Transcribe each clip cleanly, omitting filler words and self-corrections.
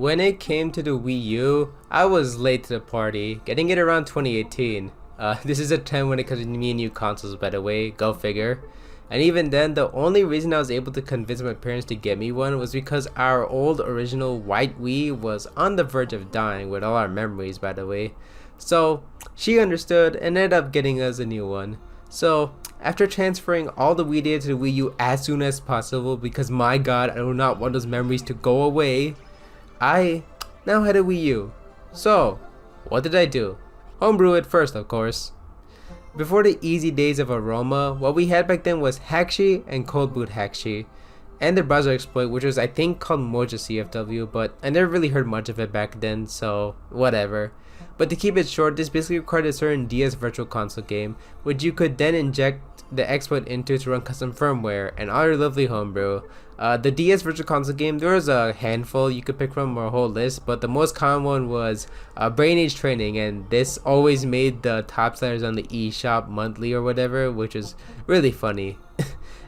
when it came to the Wii U, I was late to the party, getting it around 2018. This is a trend when it comes to me and new consoles, by the way, go figure. And even then, the only reason I was able to convince my parents to get me one was because our old original white Wii was on the verge of dying with all our memories, by the way. So she understood and ended up getting us a new one. So after transferring all the Wii data to the Wii U as soon as possible, because my god, I do not want those memories to go away, I now had a Wii U. So what did I do? Homebrew it first, of course. Before the easy days of Aroma, what we had back then was Hackshi and Cold Boot Hackshi, and the browser exploit, which was I think called Moja CFW, but I never really heard much of it back then, so whatever. But to keep it short, this basically required a certain DS Virtual Console game, which you could then inject the exploit into to run custom firmware and all your lovely homebrew. The DS Virtual Console game, there was a handful you could pick from, or a whole list, but the most common one was Brain Age Training, and this always made the top sellers on the eShop monthly or whatever, which is really funny.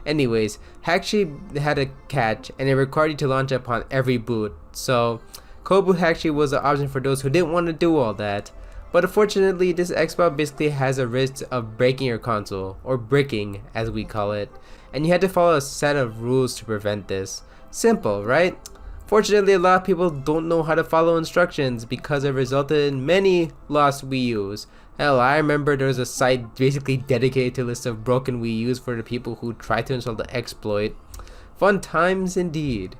Anyways, Hackshi had a catch, and it required you to launch upon every boot, so Cold Boot Hackshi was an option for those who didn't want to do all that. But unfortunately, this exploit basically has a risk of breaking your console, or bricking as we call it, and you had to follow a set of rules to prevent this. Simple, right? Fortunately, a lot of people don't know how to follow instructions because it resulted in many lost Wii U's. Hell, I remember there was a site basically dedicated to a list of broken Wii U's for the people who tried to install the exploit. Fun times indeed.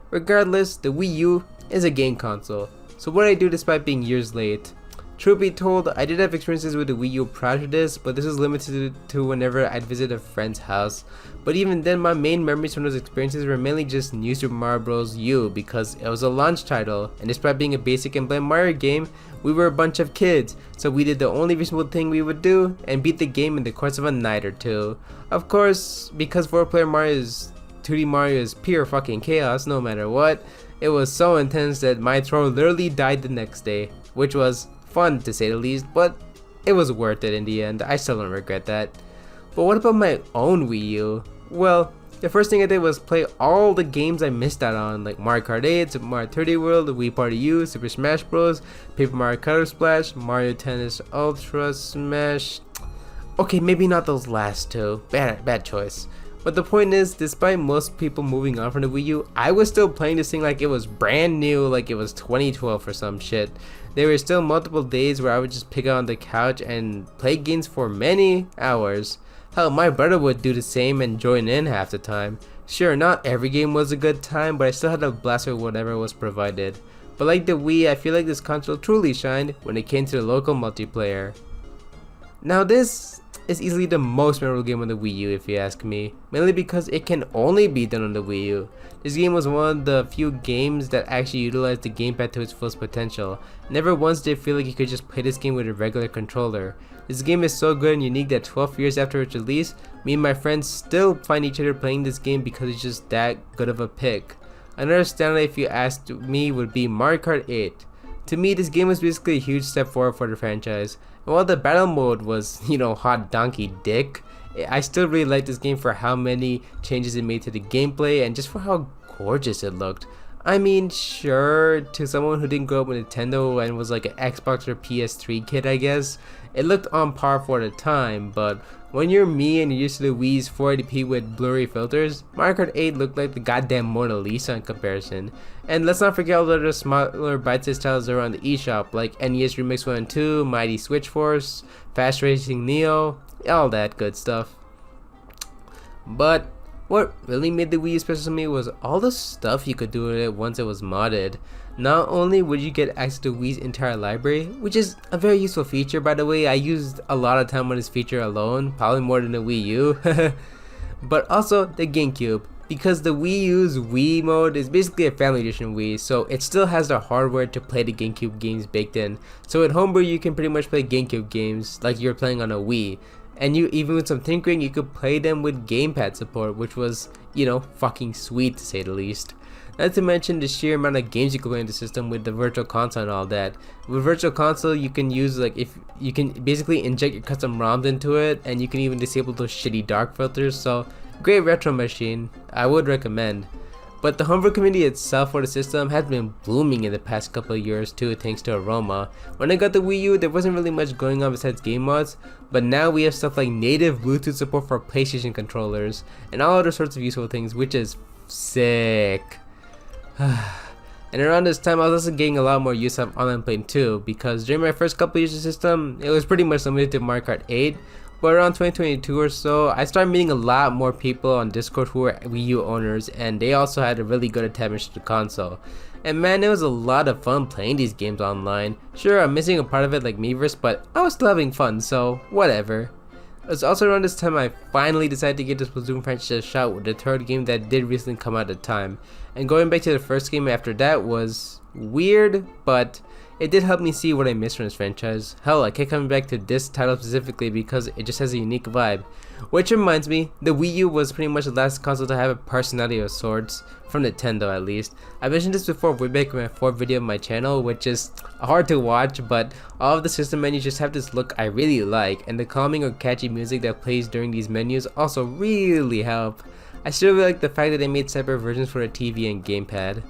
Regardless, the Wii U is a game console, so what I do despite being years late. Truth be told, I did have experiences with the Wii U prior to this, but this was limited to whenever I'd visit a friend's house. But even then, my main memories from those experiences were mainly just New Super Mario Bros. U, because it was a launch title, and despite being a basic and bland Mario game, we were a bunch of kids, so we did the only reasonable thing we would do, and beat the game in the course of a night or two. Of course, because 4-player 2D Mario is pure fucking chaos no matter what, it was so intense that my throat literally died the next day, which was fun to say the least, but it was worth it in the end. I still don't regret that. But what about my own Wii U? Well, the first thing I did was play all the games I missed out on, like Mario Kart 8, Super Mario 3D World, Wii Party U, Super Smash Bros, Paper Mario Color Splash, Mario Tennis Ultra Smash. Okay, maybe not those last two. Bad choice. But the point is, despite most people moving on from the Wii U, I was still playing this thing like it was brand new, like it was 2012 or some shit. There were still multiple days where I would just pick out on the couch and play games for many hours. Hell, my brother would do the same and join in half the time. Sure, not every game was a good time, but I still had a blast with whatever was provided. But like the Wii, I feel like this console truly shined when it came to the local multiplayer. Now this is easily the most memorable game on the Wii U if you ask me, mainly because it can only be done on the Wii U. This game was one of the few games that actually utilized the gamepad to its fullest potential. Never once did it feel like you could just play this game with a regular controller. This game is so good and unique that 12 years after its release, me and my friends still find each other playing this game because it's just that good of a pick. Another standout if you asked me would be Mario Kart 8. To me, this game was basically a huge step forward for the franchise. And while the battle mode was, hot donkey dick, I still really like this game for how many changes it made to the gameplay and just for how gorgeous it looked. I mean, sure, to someone who didn't grow up with Nintendo and was like an Xbox or PS3 kid, I guess, it looked on par for the time, but when you're me and you're used to the Wii's 480p with blurry filters, Mario Kart 8 looked like the goddamn Mona Lisa in comparison. And let's not forget all the other smaller bite-sized titles that are on the eShop, like NES Remix 1 and 2, Mighty Switch Force, Fast Racing Neo, all that good stuff. But what really made the Wii special to me was all the stuff you could do with it once it was modded. Not only would you get access to Wii's entire library, which is a very useful feature by the way, I used a lot of time on this feature alone, probably more than the Wii U, but also the GameCube, because the Wii U's Wii mode is basically a family edition Wii, so it still has the hardware to play the GameCube games baked in. So at Homebrew you can pretty much play GameCube games like you're playing on a Wii. And even with some tinkering, you could play them with gamepad support, which was, fucking sweet to say the least. Not to mention the sheer amount of games you can play in the system with the virtual console and all that. With virtual console, you can use if you can basically inject your custom ROMs into it, and you can even disable those shitty dark filters. So great retro machine, I would recommend. But the homebrew community itself for the system has been booming in the past couple of years too, thanks to Aroma. When I got the Wii U, there wasn't really much going on besides game mods, but now we have stuff like native Bluetooth support for PlayStation controllers, and all other sorts of useful things, which is sick. And around this time, I was also getting a lot more use of online playing too, because during my first couple years of the system, it was pretty much limited to Mario Kart 8, but around 2022 or so, I started meeting a lot more people on Discord who were Wii U owners, and they also had a really good attachment to the console. And man, it was a lot of fun playing these games online. Sure, I'm missing a part of it like Miiverse, but I was still having fun, so whatever. It was also around this time I finally decided to give this Splatoon franchise a shot with the third game that did recently come out at the time. And going back to the first game after that was weird, but it did help me see what I missed from this franchise. Hell, I kept coming back to this title specifically because it just has a unique vibe. Which reminds me, the Wii U was pretty much the last console to have a personality of sorts, from Nintendo at least. I mentioned this before way back in my 4th video on my channel, which is hard to watch, but all of the system menus just have this look I really like, and the calming or catchy music that plays during these menus also really help. I still really like the fact that they made separate versions for the TV and gamepad.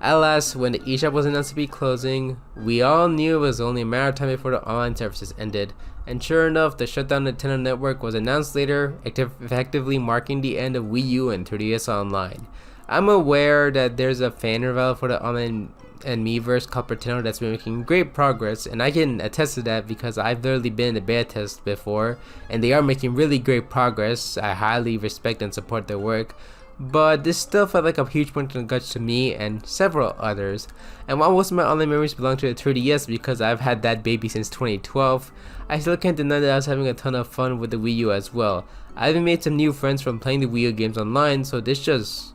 Alas, when the eShop was announced to be closing, we all knew it was only a matter of time before the online services ended, and sure enough, the shutdown of Nintendo Network was announced later, effectively marking the end of Wii U and 3DS Online. I'm aware that there's a fan revival for the online and Miiverse called Pretendo that's been making great progress, and I can attest to that because I've literally been in the beta test before, and they are making really great progress. I highly respect and support their work. But this still felt like a huge point in the guts to me and several others. And while most of my online memories belong to the 3DS because I've had that baby since 2012, I still can't deny that I was having a ton of fun with the Wii U as well. I even made some new friends from playing the Wii U games online, so this just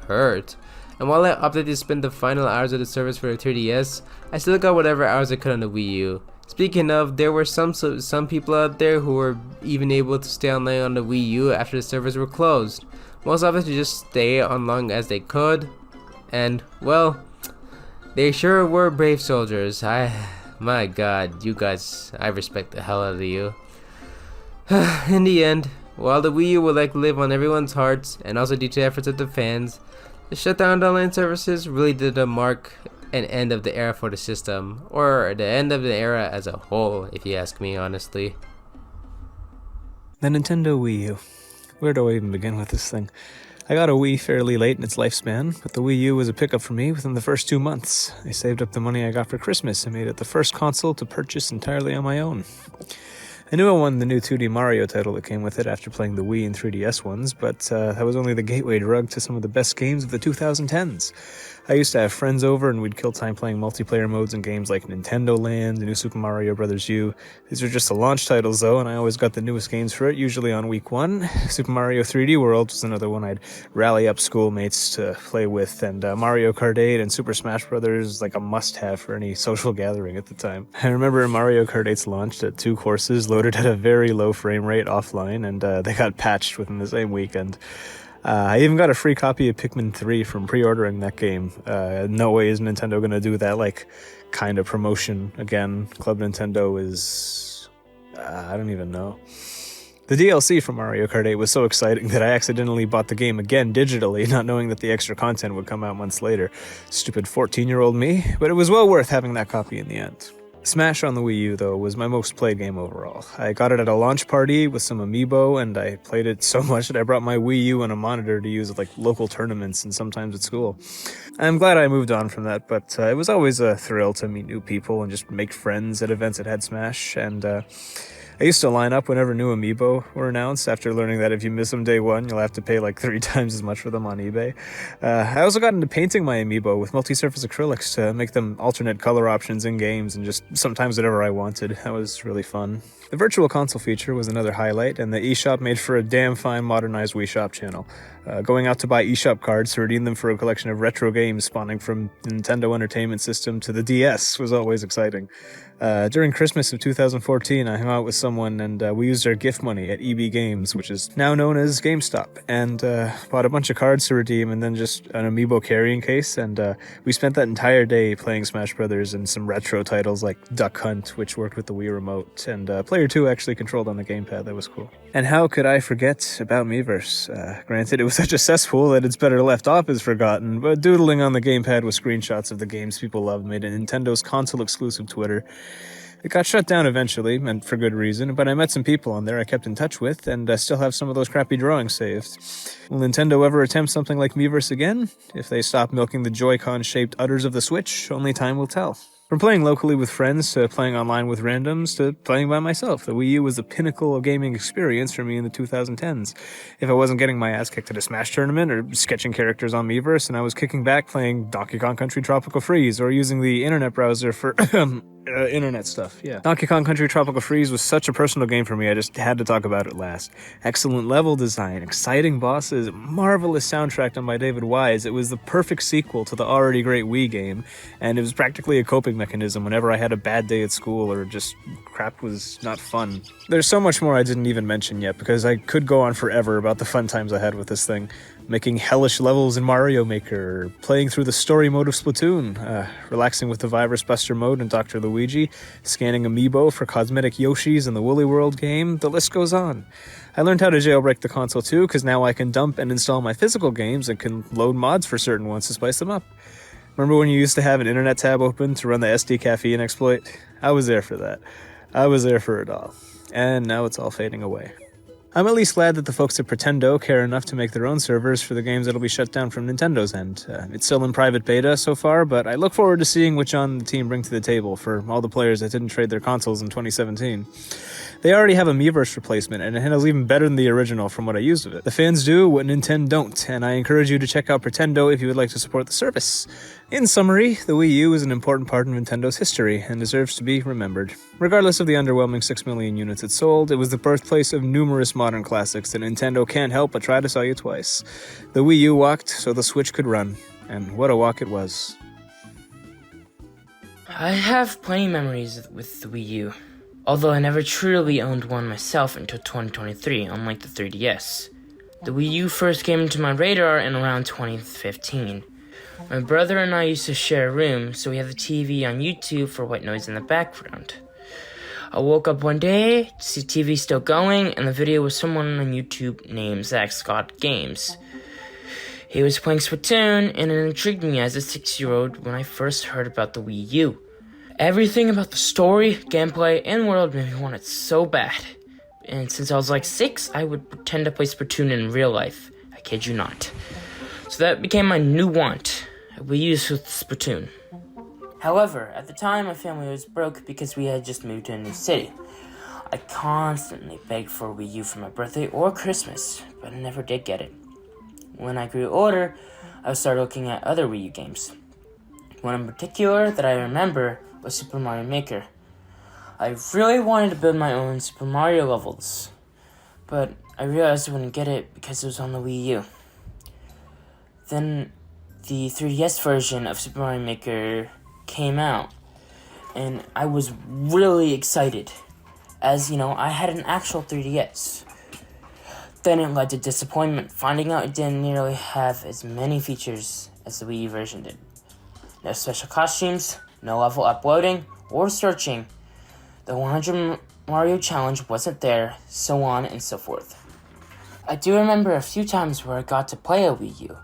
hurt. And while I opted to spend the final hours of the service for the 3DS, I still got whatever hours I could on the Wii U. Speaking of, there were some people out there who were even able to stay online on the Wii U after the servers were closed. Most of us just stay on long as they could, and well, they sure were brave soldiers. My god, you guys, I respect the hell out of you. In the end, while the Wii U will likely live on everyone's hearts, and also due to the efforts of the fans, the shutdown of online services really did mark an end of the era for the system, or the end of the era as a whole, if you ask me honestly. The Nintendo Wii U. Where do I even begin with this thing? I got a Wii fairly late in its lifespan, but the Wii U was a pickup for me within the first 2 months. I saved up the money I got for Christmas and made it the first console to purchase entirely on my own. I knew I wanted the new 2D Mario title that came with it after playing the Wii and 3DS ones, but that was only the gateway drug to some of the best games of the 2010s. I used to have friends over and we'd kill time playing multiplayer modes in games like Nintendo Land, New Super Mario Bros. U. These were just the launch titles though, and I always got the newest games for it, usually on week 1. Super Mario 3D World was another one I'd rally up schoolmates to play with, and Mario Kart 8 and Super Smash Bros. Like a must-have for any social gathering at the time. I remember Mario Kart 8's launched at 2 courses, loaded at a very low frame rate offline, and they got patched within the same weekend. I even got a free copy of Pikmin 3 from pre-ordering that game. No way is Nintendo gonna do that, like, kind of promotion again. Club Nintendo is... I don't even know. The DLC from Mario Kart 8 was so exciting that I accidentally bought the game again digitally, not knowing that the extra content would come out months later. Stupid 14-year-old me, but it was well worth having that copy in the end. Smash on the Wii U, though, was my most played game overall. I got it at a launch party with some amiibo, and I played it so much that I brought my Wii U and a monitor to use at like local tournaments and sometimes at school. I'm glad I moved on from that, but it was always a thrill to meet new people and just make friends at events that had Smash, and I used to line up whenever new amiibo were announced after learning that if you miss them day one, you'll have to pay like 3 times as much for them on eBay. I also got into painting my amiibo with multi-surface acrylics to make them alternate color options in games and just sometimes whatever I wanted. That was really fun. The Virtual Console feature was another highlight, and the eShop made for a damn fine modernized Wii Shop channel. Going out to buy eShop cards to redeem them for a collection of retro games spawning from the Nintendo Entertainment System to the DS was always exciting. During Christmas of 2014, I hung out with some someone, and we used our gift money at EB Games, which is now known as GameStop, and bought a bunch of cards to redeem, and then just an amiibo carrying case, and we spent that entire day playing Smash Brothers and some retro titles like Duck Hunt, which worked with the Wii Remote, and Player 2 actually controlled on the gamepad. That was cool. And how could I forget about Miiverse? Granted, it was such a cesspool that it's better left off as forgotten, but doodling on the gamepad with screenshots of the games people loved made it Nintendo's console-exclusive Twitter. It got shut down eventually, and for good reason, but I met some people on there I kept in touch with, and still have some of those crappy drawings saved. Will Nintendo ever attempt something like Miiverse again? If they stop milking the Joy-Con-shaped udders of the Switch, only time will tell. From playing locally with friends to playing online with randoms to playing by myself, the Wii U was the pinnacle of gaming experience for me in the 2010s. If I wasn't getting my ass kicked at a Smash tournament or sketching characters on Miiverse, and I was kicking back playing Donkey Kong Country Tropical Freeze or using the internet browser for internet stuff, yeah. Donkey Kong Country Tropical Freeze was such a personal game for me, I just had to talk about it last. Excellent level design, exciting bosses, marvelous soundtrack done by David Wise. It was the perfect sequel to the already great Wii game, and it was practically a coping mechanism whenever I had a bad day at school or just crap was not fun. There's so much more I didn't even mention yet, because I could go on forever about the fun times I had with this thing. Making hellish levels in Mario Maker, playing through the story mode of Splatoon, relaxing with the Virus Buster mode in Dr. Luigi, scanning amiibo for cosmetic Yoshis in the Woolly World game, the list goes on. I learned how to jailbreak the console too, because now I can dump and install my physical games and can load mods for certain ones to spice them up. Remember when you used to have an internet tab open to run the SD Caffeine exploit? I was there for that. I was there for it all. And now it's all fading away. I'm at least glad that the folks at Pretendo care enough to make their own servers for the games that'll be shut down from Nintendo's end. It's still in private beta so far, but I look forward to seeing what John and the team bring to the table for all the players that didn't trade their consoles in 2017. They already have a Miiverse replacement, and it handles even better than the original from what I used of it. The fans do what Nintendo don't, and I encourage you to check out Pretendo if you would like to support the service. In summary, the Wii U is an important part of Nintendo's history and deserves to be remembered. Regardless of the underwhelming 6 million units it sold, it was the birthplace of numerous modern classics that Nintendo can't help but try to sell you twice. The Wii U walked so the Switch could run, and what a walk it was. I have plenty of memories with the Wii U, although I never truly owned one myself until 2023, unlike the 3DS. The Wii U first came into my radar in around 2015. My brother and I used to share a room, so we had the TV on YouTube for white noise in the background. I woke up one day to see TV still going, and the video was someone on YouTube named Zach Scott Games. He was playing Splatoon, and it intrigued me as a 6-year-old when I first heard about the Wii U. Everything about the story, gameplay, and world made me want it so bad. And since I was like 6, I would pretend to play Splatoon in real life. I kid you not. So that became my new want. A Wii U with Splatoon. However, at the time, my family was broke because we had just moved to a new city. I constantly begged for a Wii U for my birthday or Christmas, but I never did get it. When I grew older, I started looking at other Wii U games. One in particular that I remember was Super Mario Maker. I really wanted to build my own Super Mario levels, but I realized I wouldn't get it because it was on the Wii U. Then the 3DS version of Super Mario Maker came out, and I was really excited, as, I had an actual 3DS. Then it led to disappointment, finding out it didn't nearly have as many features as the Wii U version did. No special costumes, no level uploading or searching, the 100 Mario challenge wasn't there, so on and so forth. I do remember a few times where I got to play a Wii U.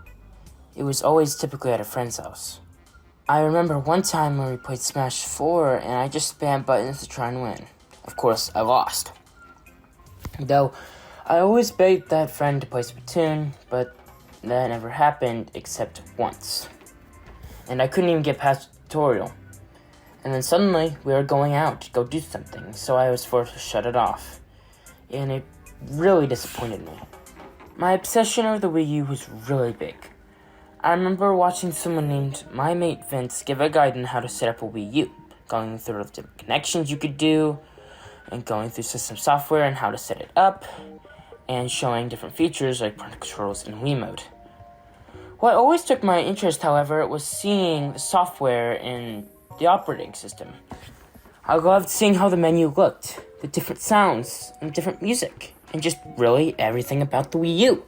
It was always typically at a friend's house. I remember one time where we played Smash 4 and I just spammed buttons to try and win. Of course, I lost. Though, I always begged that friend to play Splatoon, but that never happened except once. And I couldn't even get past the tutorial. And then suddenly, we were going out to go do something, so I was forced to shut it off. And it really disappointed me. My obsession over the Wii U was really big. I remember watching someone named my mate Vince give a guide on how to set up a Wii U, going through the different connections you could do, and going through system software and how to set it up, and showing different features like parental controls and Wii mode. What always took my interest, however, was seeing the software in the operating system. I loved seeing how the menu looked, the different sounds and different music, and just really everything about the Wii U.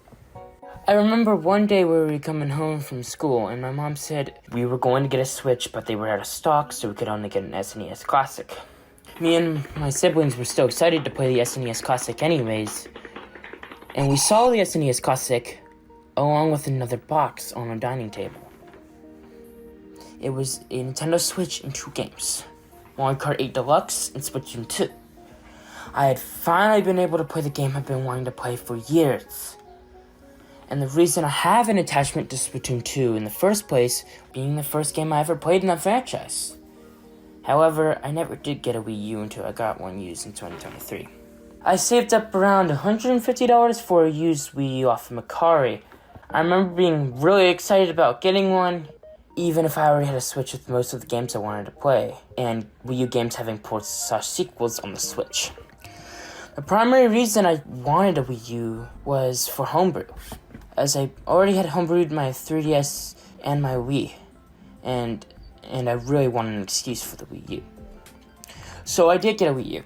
I remember one day we were coming home from school, and my mom said we were going to get a Switch, but they were out of stock, so we could only get an SNES Classic. Me and my siblings were still excited to play the SNES Classic anyways, and we saw the SNES Classic along with another box on our dining table. It was a Nintendo Switch and 2 games, Mario Kart 8 Deluxe and Splatoon 2. I had finally been able to play the game I've been wanting to play for years. And the reason I have an attachment to Splatoon 2 in the first place being the first game I ever played in that franchise. However, I never did get a Wii U until I got one used in 2023. I saved up around $150 for a used Wii U off of Macari. I remember being really excited about getting one, even if I already had a Switch with most of the games I wanted to play, and Wii U games having ports/sequels on the Switch. The primary reason I wanted a Wii U was for homebrew, as I already had homebrewed my 3DS and my Wii, and I really wanted an excuse for the Wii U. So I did get a Wii U.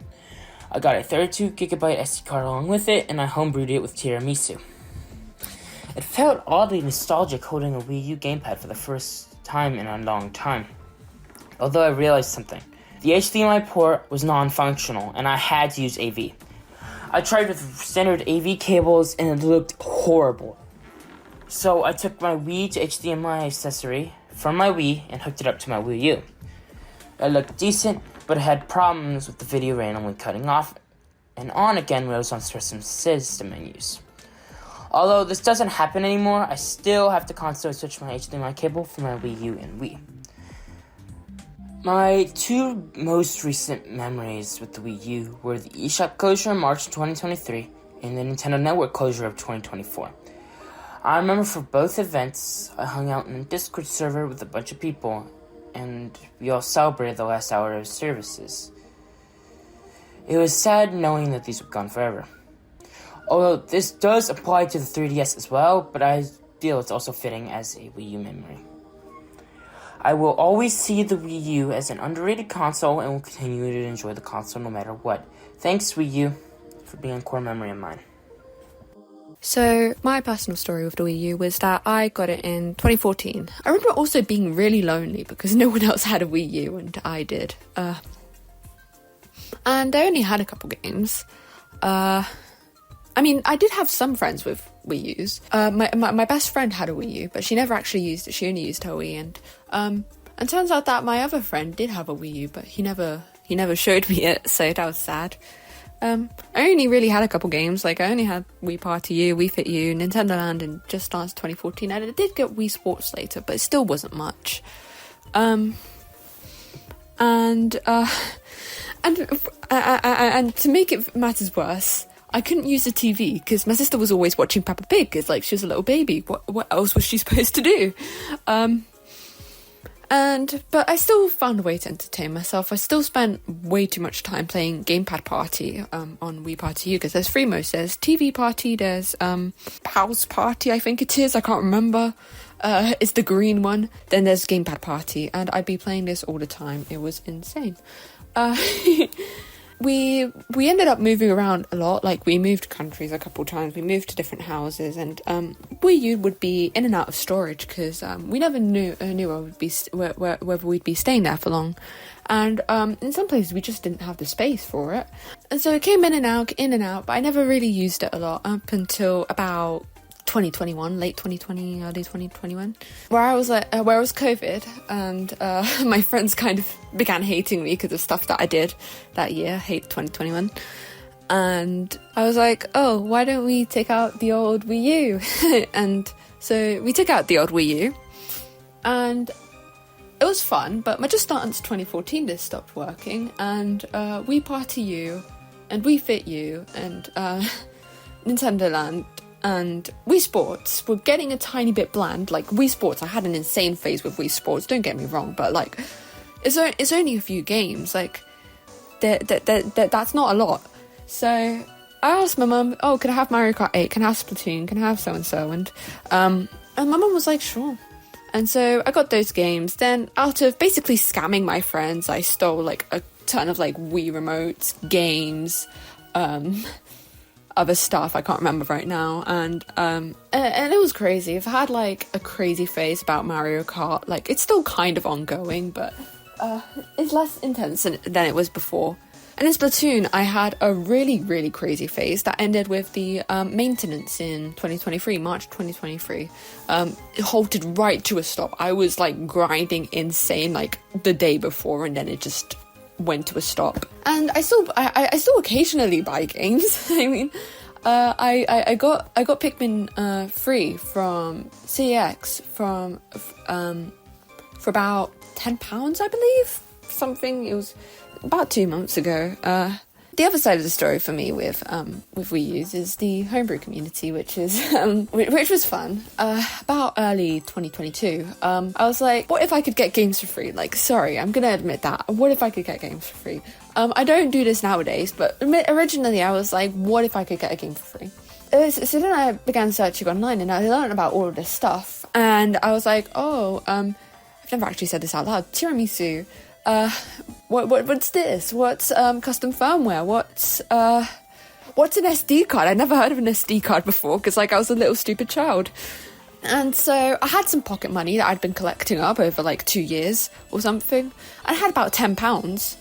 I got a 32GB SD card along with it, and I homebrewed it with tiramisu. It felt oddly nostalgic holding a Wii U gamepad for the first time in a long time. Although I realized something. The HDMI port was non-functional, and I had to use AV. I tried with standard AV cables, and it looked horrible. So I took my Wii to HDMI accessory from my Wii and hooked it up to my Wii U. It looked decent, but it had problems with the video randomly cutting off and on again when I was on certain system menus. Although this doesn't happen anymore, I still have to constantly switch my HDMI cable for my Wii U and Wii. My 2 most recent memories with the Wii U were the eShop closure in March 2023 and the Nintendo Network closure of 2024. I remember for both events, I hung out in a Discord server with a bunch of people, and we all celebrated the last hour of services. It was sad knowing that these were gone forever. Although this does apply to the 3DS as well, but I feel it's also fitting as a Wii U memory. I will always see the Wii U as an underrated console and will continue to enjoy the console no matter what. Thanks, Wii U, for being a core memory of mine. So my personal story with the Wii U was that I got it in 2014. I remember also being really lonely because no one else had a Wii U and I did. And I only had a couple games. I did have some friends with Wii U's. My best friend had a Wii U, but she never actually used it. She only used her Wii, and turns out that my other friend did have a Wii U, but he never showed me it, so that was sad. I only really had a couple games. Like, I only had Wii Party U, Wii Fit U, Nintendo Land, and Just Dance 2014. And I did get Wii Sports later, but it still wasn't much. And to make it matters worse, I couldn't use the TV because my sister was always watching Peppa Pig. It's like she was a little baby. What else was she supposed to do? But I still found a way to entertain myself. I still spent way too much time playing Gamepad Party on Wii Party U because there's 3 modes. There's TV Party, there's Pals Party, I think it is. I can't remember. It's the green one. Then there's Gamepad Party, and I'd be playing this all the time. It was insane. We ended up moving around a lot. Like, we moved countries a couple times. We moved to different houses, and Wii U would be in and out of storage because we never knew whether we'd be staying there for long. And in some places we just didn't have the space for it, and so it came in and out. But I never really used it a lot up until about 2021, late 2020, early 2021, where it was COVID, and my friends kind of began hating me because of stuff that I did that year. Hate 2021. And I was like, oh, why don't we take out the old Wii U? And so we took out the old Wii U, and it was fun, but my Just Dance 2014 just stopped working, and Wii Party U and Wii Fit U and Nintendo Land and Wii Sports were getting a tiny bit bland. Like, Wii Sports, I had an insane phase with Wii Sports, don't get me wrong, but like, it's only a few games. Like, that's not a lot. So I asked my mum, oh, can I have Mario Kart 8? Can I have Splatoon? Can I have so-and-so? And my mum was like, sure. And so I got those games. Then, out of basically scamming my friends, I stole like a ton of like Wii remotes, games, other stuff I can't remember right now, and it was crazy. I've had like a crazy phase about Mario Kart. Like, it's still kind of ongoing, but it's less intense than it was before. And in Splatoon, I had a really, really crazy phase that ended with the maintenance in 2023, March 2023. It halted right to a stop. I was like grinding insane like the day before, and then it just went to a stop. And I still occasionally buy games. I mean, I got Pikmin 3 from CEX for about £10, I believe. Something. It was about 2 months ago. The other side of the story for me with Wii U's is the homebrew community, which was fun. About early 2022, I was like, what if I could get games for free? Like, sorry, I'm gonna admit that. What if I could get games for free? I don't do this nowadays, but originally I was like, what if I could get a game for free? So then I began searching online, and I learned about all of this stuff, and I was like, I've never actually said this out loud. Tiramisu. What's this? What's custom firmware? What's an SD card? I'd never heard of an SD card before, because like I was a little stupid child. And so I had some pocket money that I'd been collecting up over like 2 years or something. I had about £10.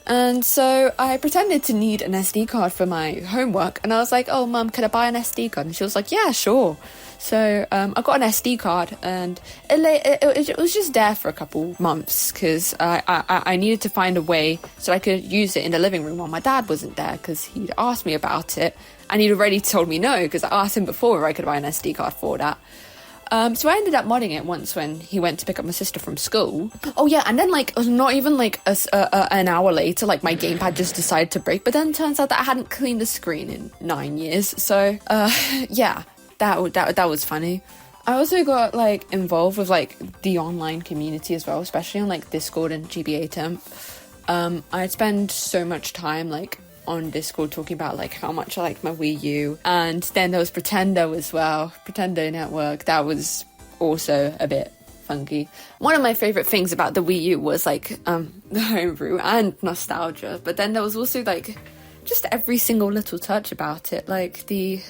And so I pretended to need an SD card for my homework, and I was like, oh mum, could I buy an SD card? And she was like, yeah, sure. So I got an SD card, and it was just there for a couple months, because I needed to find a way so I could use it in the living room while my dad wasn't there, because he'd asked me about it, and he'd already told me no, because I asked him before if I could buy an SD card for that. So I ended up modding it once when he went to pick up my sister from school. Oh yeah, and then like not even like an hour later, like my gamepad just decided to break. But then it turns out that I hadn't cleaned the screen in 9 years. So yeah, that was funny. I also got like involved with like the online community as well, especially on like Discord and GBA Temp. I'd spend so much time like on Discord talking about like how much I liked my Wii U, and then there was Pretendo as well, Pretendo Network. That was also a bit funky. One of my favorite things about the Wii U was like the homebrew and nostalgia, but then there was also like just every single little touch about it, like the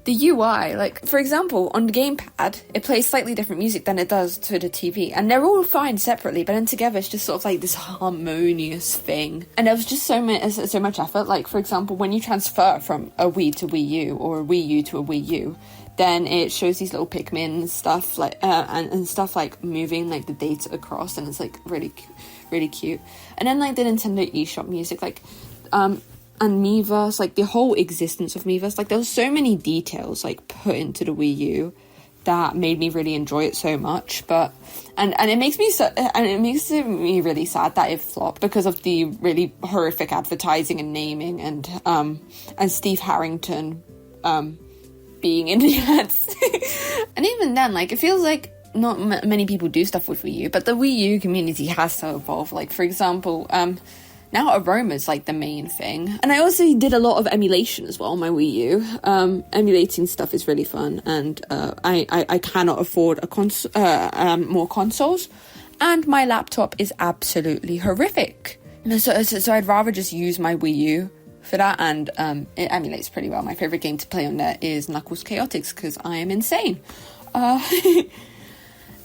UI. Like, for example, on the gamepad, it plays slightly different music than it does to the TV, and they're all fine separately, but then together it's just sort of like this harmonious thing. And there was just so much effort. Like, for example, when you transfer from a Wii to Wii U, or a Wii U to a Wii U, then it shows these little Pikmin and stuff like and stuff like moving like the data across, and it's like really cute. And then like the Nintendo eShop music, like and Miiverse, like the whole existence of Miiverse, like there was so many details like put into the Wii U that made me really enjoy it so much. But and it makes me really sad that it flopped because of the really horrific advertising and naming, and Steve Harrington being in the ads. And even then, like, it feels like not many people do stuff with Wii U, but the Wii U community has to evolve. Like, for example, now Aroma's like the main thing. And I also did a lot of emulation as well on my Wii U. Emulating stuff is really fun, and I cannot afford more consoles, and my laptop is absolutely horrific. So I'd rather just use my Wii U for that, and it emulates pretty well. My favourite game to play on there is Knuckles Chaotix, because I am insane.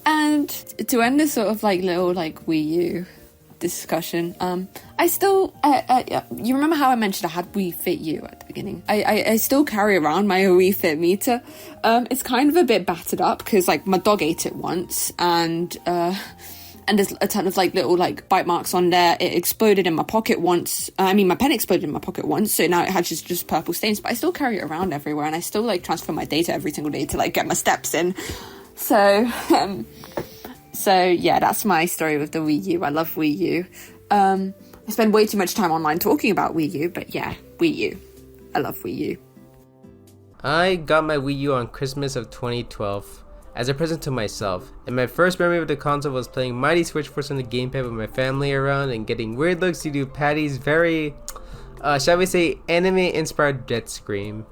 And to end this sort of like little like Wii U discussion, I still you remember how I mentioned I had Wii Fit U at the beginning? I still carry around my Wii Fit meter. It's kind of a bit battered up because like my dog ate it once, and there's a ton of like little like bite marks on there. It exploded in my pocket once. My pen exploded in my pocket once, so now it has just purple stains, but I still carry it around everywhere, and I still like transfer my data every single day to like get my steps in. So yeah, that's my story with the Wii U. I love Wii U. I spend way too much time online talking about Wii U, but yeah, Wii U. I love Wii U. I got my Wii U on Christmas of 2012 as a present to myself, and my first memory of the console was playing Mighty Switch Force on the gamepad with my family around and getting weird looks to do Patty's very, shall we say, anime-inspired jet scream.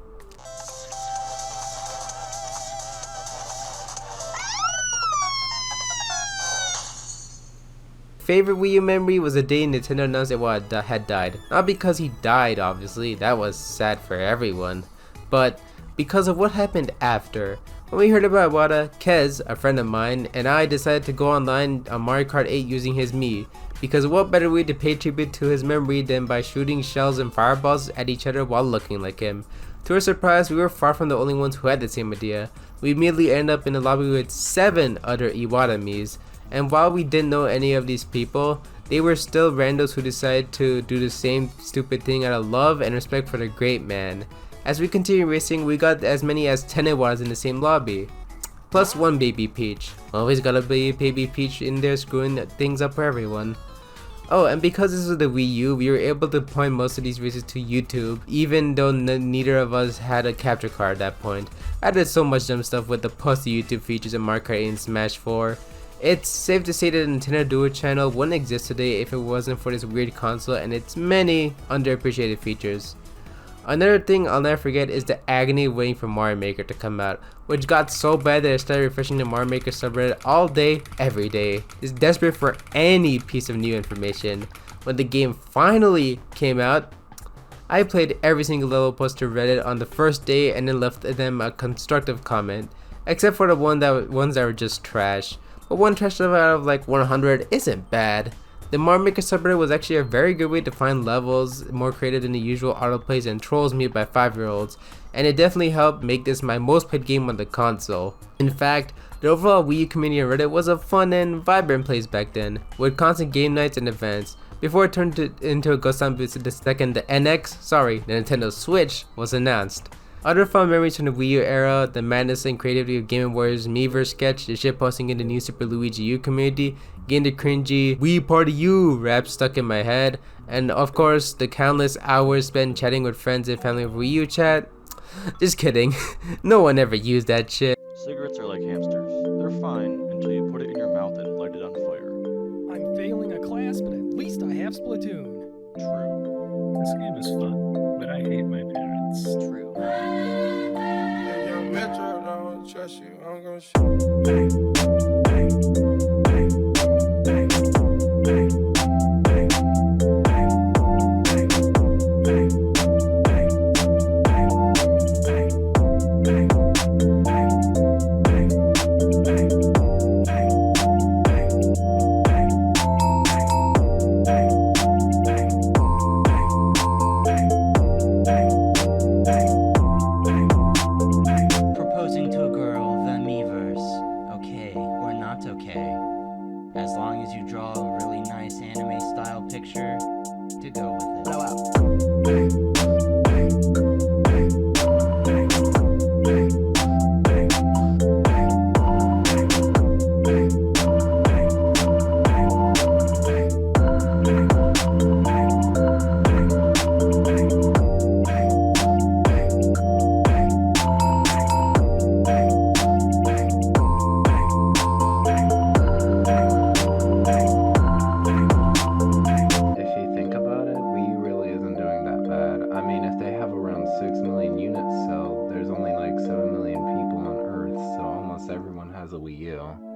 favorite Wii U memory was the day Nintendo announced Iwata had died. Not because he died, obviously, that was sad for everyone, but because of what happened after. When we heard about Iwata, Kez, a friend of mine, and I decided to go online on Mario Kart 8 using his Mii, because what better way to pay tribute to his memory than by shooting shells and fireballs at each other while looking like him. To our surprise, we were far from the only ones who had the same idea. We immediately ended up in a lobby with 7 other Iwata Miis, and while we didn't know any of these people, they were still randos who decided to do the same stupid thing out of love and respect for the great man. As we continued racing, we got as many as 10 Iwatas in the same lobby. Plus 1 Baby Peach. Always gotta be Baby Peach in there screwing things up for everyone. Oh, and because this was the Wii U, we were able to point most of these races to YouTube, even though neither of us had a capture card at that point. I did so much dumb stuff with the post to YouTube features in Mario Kart 8 and Smash 4. It's safe to say that the Nintendo Duo channel wouldn't exist today if it wasn't for this weird console and its many underappreciated features. Another thing I'll never forget is the agony of waiting for Mario Maker to come out, which got so bad that I started refreshing the Mario Maker subreddit all day, every day. Just desperate for any piece of new information. When the game finally came out, I played every single level post to Reddit on the first day and then left them a constructive comment, except for the ones that were just trash. But one trash level out of like 100 isn't bad. The Mario Maker subreddit was actually a very good way to find levels more creative than the usual autoplays and trolls made by 5-year-olds, and it definitely helped make this my most played game on the console. In fact, the overall Wii U community on Reddit was a fun and vibrant place back then, with constant game nights and events, before it turned into a ghost town the second the Nintendo Switch was announced. Other fun memories from the Wii U era, the madness and creativity of Game & Warriors Miiverse sketch, the shitposting in the new Super Luigi U community, getting the cringy Wii Party U rap stuck in my head, and of course the countless hours spent chatting with friends and family over Wii U chat. Just kidding, no one ever used that shit. Cigarettes are like hamsters. They're fine until you put it in your mouth and light it on fire. I'm failing a class, but at least I have Splatoon. True. This game is fun, but I hate my parents. True. Young Metro, don't trust you, I'm gonna shoot. Proposing to a girl, the Miiverse, okay or not okay, as long as you draw a really nice anime style picture to go with it. If you think about it, Wii U really isn't doing that bad. I mean, if they have around 6 million units sold, there's only like 7 million people on Earth, so almost everyone has a Wii U.